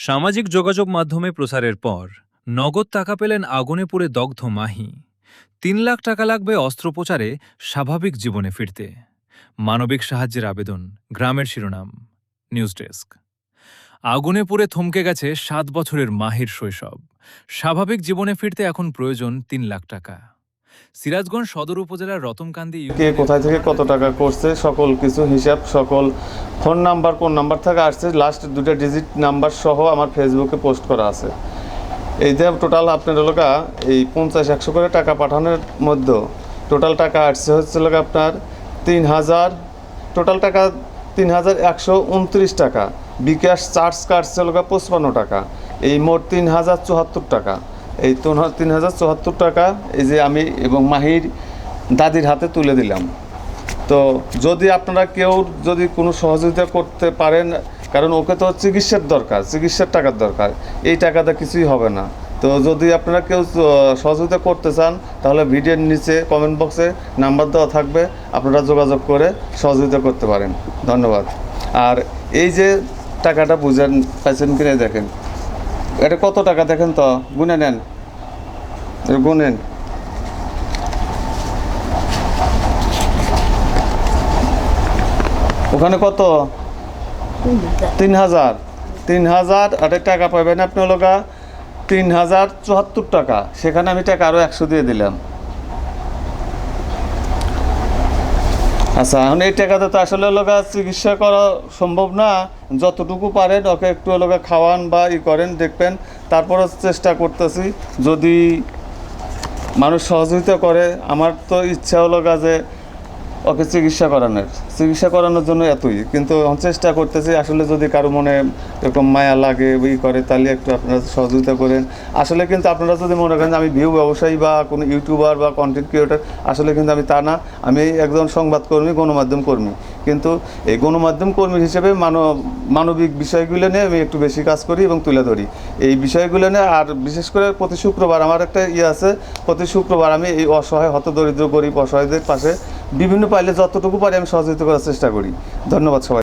সামাজিক যোগাযোগ মাধ্যমে প্রচারের পর নগদ টাকা পেলেন আগুনে পুড়ে দগ্ধ মাহি। ৩ লাখ টাকা লাগবে অস্ত্রোপচারে স্বাভাবিক জীবনে ফিরতে। মানবিক সাহায্যের আবেদন, গ্রামের শিরোনাম। News desk. আগুনে পুড়ে থমকে গেছে ৭ বছরের মাহির শৈশব। স্বাভাবিক জীবনে ফিরতে এখন প্রয়োজন ৩ লাখ টাকা। সিরাজগঞ্জ সদর উপজেলার রতনকান্দি কে কোথায় থেকে কত টাকা করছে সকল কিছু হিসাব, সকল ফোন নাম্বার কোন নাম্বার থেকে আসছে, লাস্ট 2টা ডিজিট নাম্বার সহ আমার ফেসবুকে পোস্ট করা আছে। এই যে টোটাল আপনার লোকা এই 50-100 করে টাকা পাঠানোর মধ্যে টোটাল টাকা আসছে হচ্ছে লোক আপনার 3,000, টোটাল টাকা 3,129 টাকা। বিকাশ চার্জ কাটছে লোকা 55 টাকা। এই মোট 3,074 টাকা। এই 3,074 টাকা এই যে আমি এবং মাহির দাদির হাতে তুলে দিলাম। তো যদি আপনারা কেউ যদি কোনো সহযোগিতা করতে পারেন, কারণ ওকে তো চিকিৎসার দরকার, চিকিৎসার টাকার দরকার, এই টাকাটা কিছুই হবে না। তো যদি আপনারা কেউ সহযোগিতা করতে চান তাহলে ভিডিওর নিচে কমেন্ট বক্সে নাম্বার দেওয়া থাকবে, আপনারা যোগাযোগ করে সহযোগিতা করতে পারেন। ধন্যবাদ। আর এই যে টাকাটা বুঝেন পাইছেন কিনে দেখেন, এটা কত টাকা দেখেন তো, গুনে নেন, গুনেন। ওখানে কত? 3,000 আর টাকা পাবেন আপনি লোকা 3,074 টাকা। সেখানে আমি টাকা আরও 100 দিয়ে দিলাম। আচ্ছা, এখন এই টাকাতে তো আসলে লোকা চিকিৎসা করা সম্ভব না। যতটুকু পারেন ওকে একটু লোকা খাওয়ান বা করেন, দেখবেন। তারপরে চেষ্টা করতেছি যদি মানুষ সহযোগিতা করে। আমার তো ইচ্ছা হলো যে ওকে চিকিৎসা করানোর জন্য এতই, কিন্তু চেষ্টা করতেছি। আসলে যদি কারো মনে এরকম মায়া লাগে করে তাহলে একটু আপনারা সহযোগিতা করেন। আসলে কিন্তু আপনারা যদি মনে করেন আমি ভিউ ব্যবসায়ী বা কোনো ইউটিউবার বা কন্টেন্ট ক্রিয়েটর, আসলে কিন্তু আমি তা না। আমি একজন সংবাদকর্মী, গণমাধ্যম কর্মী। কিন্তু এই গণমাধ্যম কর্মী হিসেবে মানবিক বিষয়গুলো নিয়ে আমি একটু বেশি কাজ করি এবং তুলে ধরি এই বিষয়গুলো নিয়ে। আর বিশেষ করে প্রতি শুক্রবার আমার একটা আছে, প্রতি শুক্রবার আমি এই অসহায় হতদরিদ্র গরিব অসহায়দের পাশে বিভিন্ন পাইলে যতটুকু পারি আমি সহযোগিতা করার চেষ্টা করি। ধন্যবাদ সবাই।